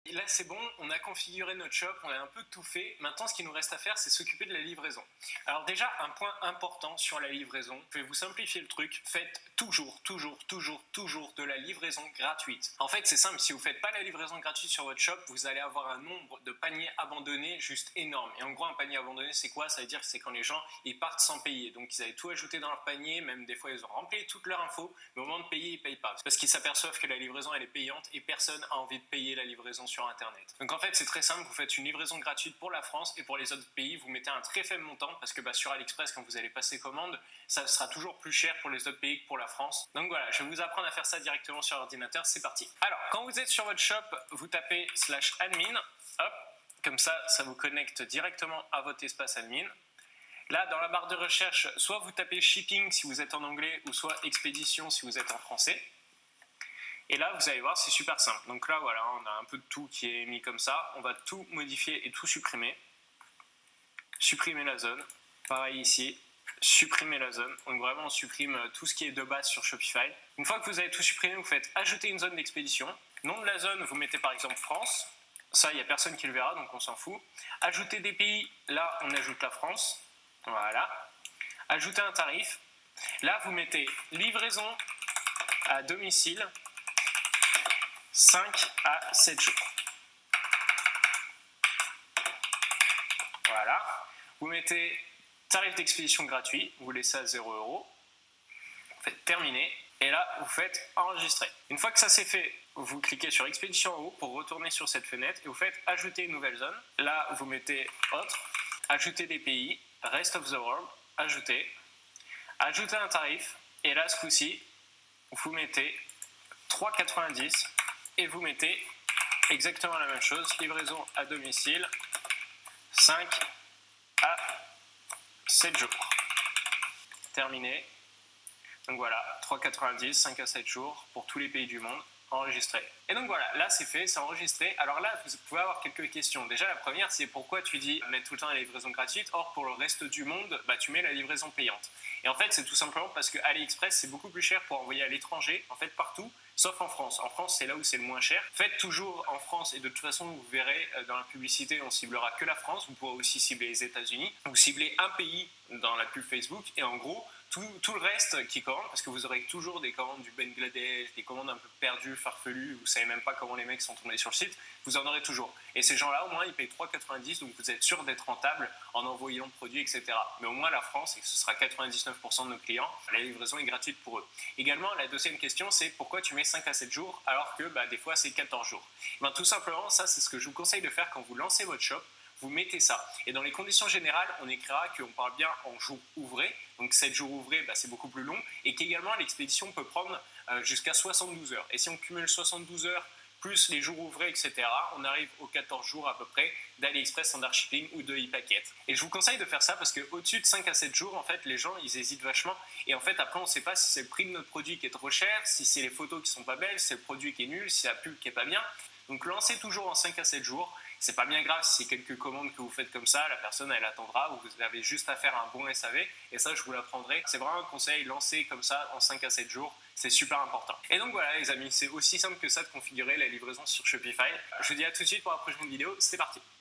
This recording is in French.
Et là c'est bon, on a configuré notre shop, on a un peu tout fait. Maintenant ce qu'il nous reste à faire c'est s'occuper de la livraison. Alors déjà un point important sur la livraison, je vais vous simplifier le truc, faites toujours de la livraison gratuite. En fait c'est simple, si vous ne faites pas la livraison gratuite sur votre shop, vous allez avoir un nombre de paniers abandonnés juste énorme. Et en gros un panier abandonné c'est quoi? Ça veut dire que c'est quand les gens ils partent sans payer. Donc ils avaient tout ajouté dans leur panier, même des fois ils ont rempli toutes leurs infos, mais au moment de payer ils ne payent pas. Parce qu'ils s'aperçoivent que la livraison elle est payante et personne n'a envie de payer la livraison sur internet. Donc en fait c'est très simple, vous faites une livraison gratuite pour la France et pour les autres pays vous mettez un très faible montant parce que sur AliExpress quand vous allez passer commande ça sera toujours plus cher pour les autres pays que pour la France. Donc voilà, je vais vous apprendre à faire ça directement sur l'ordinateur, c'est parti. Alors quand vous êtes sur votre shop, vous tapez /admin, hop, comme ça vous connecte directement à votre espace admin. Là dans la barre de recherche, soit vous tapez shipping si vous êtes en anglais ou soit expédition si vous êtes en français. Et là, vous allez voir, c'est super simple. Donc là, voilà, on a un peu de tout qui est mis comme ça. On va tout modifier et tout supprimer. Supprimer la zone. Pareil ici, supprimer la zone. Donc vraiment, on supprime tout ce qui est de base sur Shopify. Une fois que vous avez tout supprimé, vous faites ajouter une zone d'expédition. Nom de la zone, vous mettez par exemple France. Ça, il n'y a personne qui le verra, donc on s'en fout. Ajouter des pays, là, on ajoute la France. Voilà. Ajouter un tarif. Là, vous mettez livraison à domicile. 5 à 7 jours. Voilà. Vous mettez tarif d'expédition gratuit, vous laissez à 0 €. Vous faites terminer et là vous faites enregistrer. Une fois que ça c'est fait, vous cliquez sur expédition en haut pour retourner sur cette fenêtre et vous faites ajouter une nouvelle zone. Là vous mettez autre, ajouter des pays, rest of the world, ajouter un tarif et là ce coup-ci vous mettez 3,90 et vous mettez exactement la même chose, livraison à domicile, 5 à 7 jours. Terminé. Donc voilà, 3,90, 5 à 7 jours pour tous les pays du monde, enregistré. Et donc voilà, là c'est fait, c'est enregistré. Alors là, vous pouvez avoir quelques questions. Déjà la première, c'est pourquoi tu dis mettre tout le temps la livraison gratuite, or pour le reste du monde, tu mets la livraison payante. Et en fait, c'est tout simplement parce que AliExpress, c'est beaucoup plus cher pour envoyer à l'étranger, en fait partout, sauf en France. En France, c'est là où c'est le moins cher. Faites toujours en France et de toute façon, vous verrez dans la publicité, on ciblera que la France. Vous pourrez aussi cibler les États-Unis. Vous ciblez un pays dans la pub Facebook et en gros, tout le reste qui commande, parce que vous aurez toujours des commandes du Bangladesh, des commandes un peu perdues, farfelues, vous savez même pas comment les mecs sont tombés sur le site, vous en aurez toujours. Et ces gens-là, au moins, ils payent 3,90, donc vous êtes sûr d'être rentable en envoyant le produit, etc. Mais au moins, la France, et ce sera 99% de nos clients, la livraison est gratuite pour eux. Également, la deuxième question, c'est pourquoi tu mets 5 à 7 jours alors que des fois, c'est 14 jours. Tout simplement, ça, c'est ce que je vous conseille de faire quand vous lancez votre shop. Vous mettez ça. Et dans les conditions générales, on écrira qu'on parle bien en jours ouvrés. Donc 7 jours ouvrés, c'est beaucoup plus long. Et qu'également, l'expédition peut prendre jusqu'à 72 heures. Et si on cumule 72 heures plus les jours ouvrés, etc., on arrive aux 14 jours à peu près d'AliExpress Standard Shipping ou de e-Packet. Et je vous conseille de faire ça parce qu'au-dessus de 5 à 7 jours, en fait, les gens, ils hésitent vachement. Et en fait, après, on ne sait pas si c'est le prix de notre produit qui est trop cher, si c'est les photos qui sont pas belles, si c'est le produit qui est nul, si c'est la pub qui est pas bien. Donc lancez toujours en 5 à 7 jours. C'est pas bien grave si c'est quelques commandes que vous faites comme ça, la personne elle attendra, vous avez juste à faire un bon SAV et ça je vous l'apprendrai. C'est vraiment un conseil, lancez comme ça en 5 à 7 jours, c'est super important. Et donc voilà les amis, c'est aussi simple que ça de configurer la livraison sur Shopify. Je vous dis à tout de suite pour la prochaine vidéo, c'est parti.